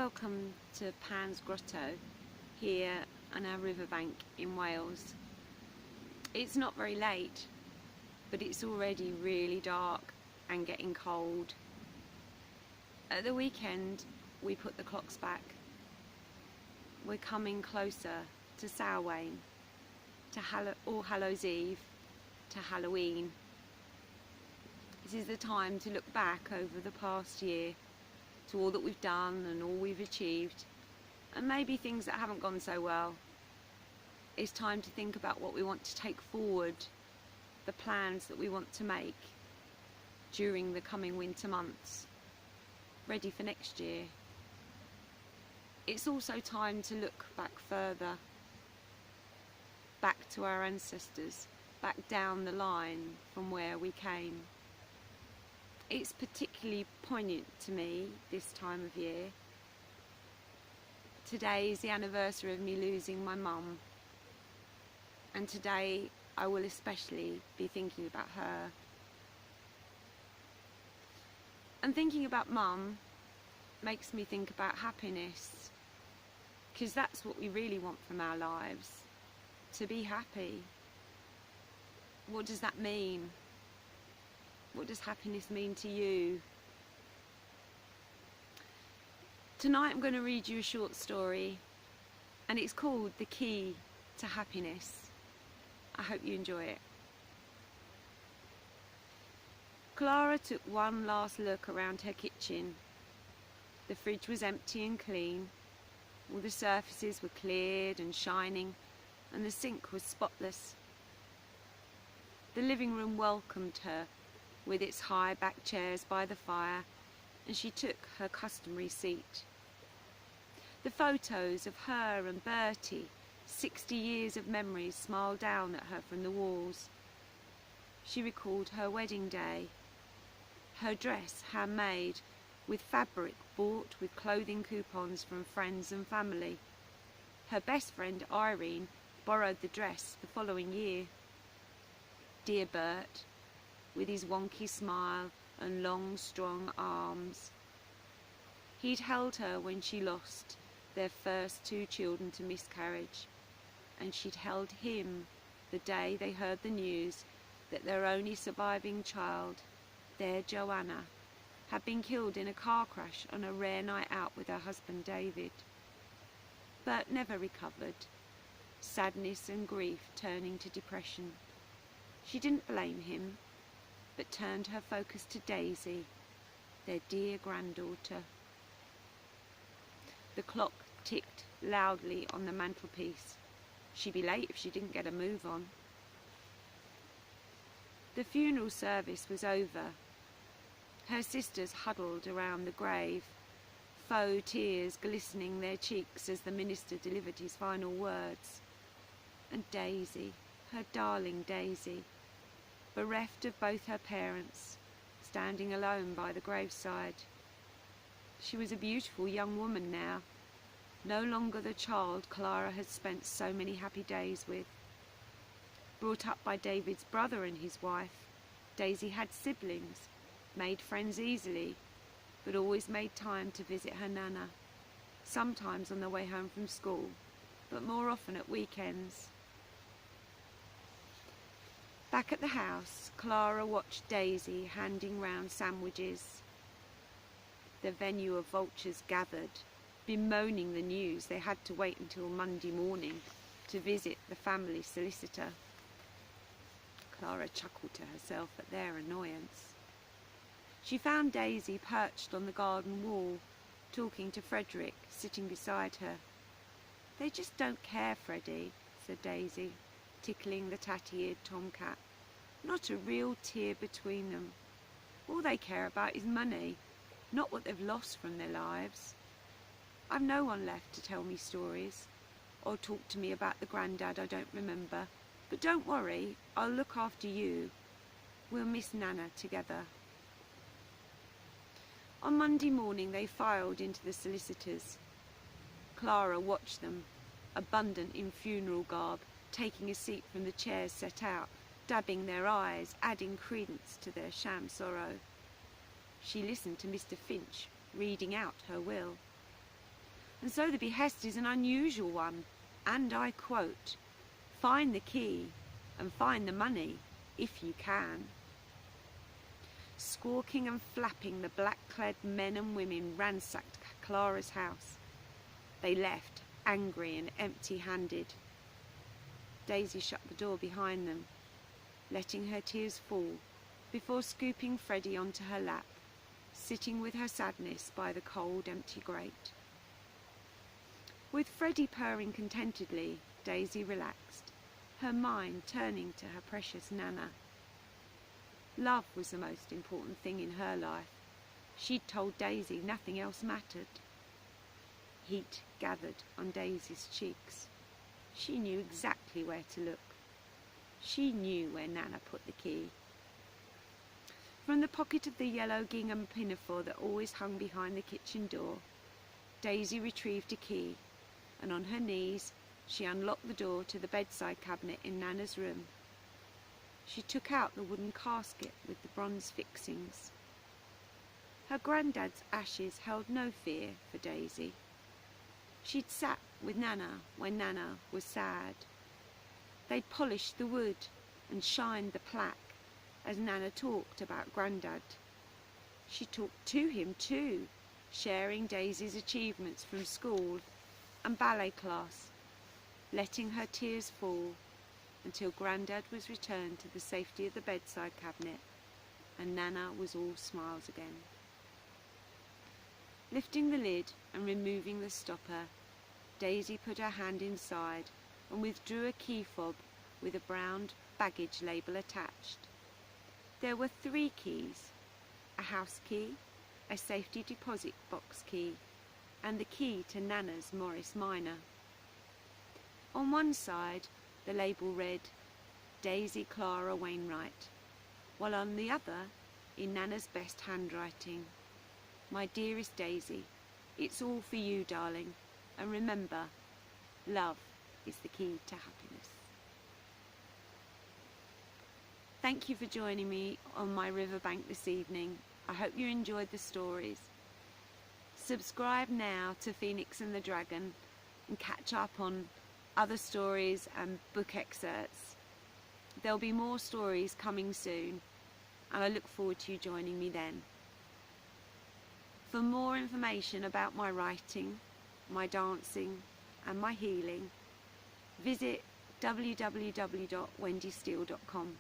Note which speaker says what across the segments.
Speaker 1: Welcome to Pan's Grotto here on our riverbank in Wales. It's not very late, but it's already really dark and getting cold. At the weekend we put the clocks back. We're coming closer to Samhain, to All Hallows Eve, to Halloween. This is the time to look back over the past year, to all that we've done and all we've achieved, and maybe things that haven't gone so well. It's time to think about what we want to take forward, the plans that we want to make during the coming winter months, ready for next year. It's also time to look back further, back to our ancestors, back down the line from where we came. It's particularly poignant to me this time of year. Today is the anniversary of me losing my mum, and today I will especially be thinking about her. And thinking about mum makes me think about happiness, because that's what we really want from our lives, to be happy. What does that mean? What does happiness mean to you? Tonight I'm going to read you a short story, and it's called The Key to Happiness. I hope you enjoy it. Clara took one last look around her kitchen. The fridge was empty and clean. All the surfaces were cleared and shining, and the sink was spotless. The living room welcomed her with its high back chairs by the fire, and she took her customary seat. The photos of her and Bertie, 60 years of memories, smiled down at her from the walls. She recalled her wedding day, her dress handmade with fabric bought with clothing coupons from friends and family. Her best friend Irene borrowed the dress the following year. Dear Bert, with his wonky smile and long, strong arms. He'd held her when she lost their first 2 children to miscarriage, and she'd held him the day they heard the news that their only surviving child, their Joanna, had been killed in a car crash on a rare night out with her husband David. Bert never recovered, sadness and grief turning to depression. She didn't blame him, but turned her focus to Daisy, their dear granddaughter. The clock ticked loudly on the mantelpiece. She'd be late if she didn't get a move on. The funeral service was over. Her sisters huddled around the grave, faux tears glistening their cheeks as the minister delivered his final words. And Daisy, her darling Daisy, bereft of both her parents, standing alone by the graveside. She was a beautiful young woman now, no longer the child Clara had spent so many happy days with. Brought up by David's brother and his wife, Daisy had siblings, made friends easily, but always made time to visit her nana, sometimes on the way home from school, but more often at weekends. Back at the house, Clara watched Daisy handing round sandwiches. The venue of vultures gathered, bemoaning the news they had to wait until Monday morning to visit the family solicitor. Clara chuckled to herself at their annoyance. She found Daisy perched on the garden wall, talking to Frederick, sitting beside her. "They just don't care, Freddie," said Daisy, tickling the tatty-eared tomcat. "Not a real tear between them. All they care about is money, not what they've lost from their lives. I've no one left to tell me stories, or talk to me about the granddad I don't remember. But don't worry, I'll look after you. We'll miss Nana together." On Monday morning they filed into the solicitors. Clara watched them, abundant in funeral garb, taking a seat from the chairs set out, dabbing their eyes, adding credence to their sham sorrow. She listened to Mr. Finch reading out her will. And so the behest is an unusual one, and I quote, "Find the key and find the money, if you can." Squawking and flapping, the black-clad men and women ransacked Clara's house. They left, angry and empty-handed. Daisy shut the door behind them, letting her tears fall before scooping Freddie onto her lap, sitting with her sadness by the cold, empty grate. With Freddie purring contentedly, Daisy relaxed, her mind turning to her precious Nana. Love was the most important thing in her life. She'd told Daisy nothing else mattered. Heat gathered on Daisy's cheeks. She knew exactly where to look. She knew where Nana put the key. From the pocket of the yellow gingham pinafore that always hung behind the kitchen door, Daisy retrieved a key, and on her knees she unlocked the door to the bedside cabinet in Nana's room. She took out the wooden casket with the bronze fixings. Her granddad's ashes held no fear for Daisy. She'd sat with Nana when Nana was sad. They'd polished the wood and shined the plaque as Nana talked about Grandad. She talked to him too, sharing Daisy's achievements from school and ballet class, letting her tears fall until Grandad was returned to the safety of the bedside cabinet and Nana was all smiles again. Lifting the lid and removing the stopper, Daisy put her hand inside and withdrew a key fob with a brown baggage label attached. There were 3 keys, a house key, a safety deposit box key, and the key to Nana's Morris Minor. On one side, the label read, Daisy Clara Wainwright, while on the other, in Nana's best handwriting, My dearest Daisy, it's all for you, darling, and remember, love is the key to happiness. Thank you for joining me on my riverbank this evening. I hope you enjoyed the stories. Subscribe now to Phoenix and the Dragon and catch up on other stories and book excerpts. There'll be more stories coming soon, and I look forward to you joining me then. For more information about my writing, my dancing and my healing, visit www.wendysteele.com.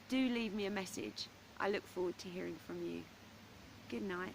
Speaker 1: Do leave me a message. I look forward to hearing from you. Good night.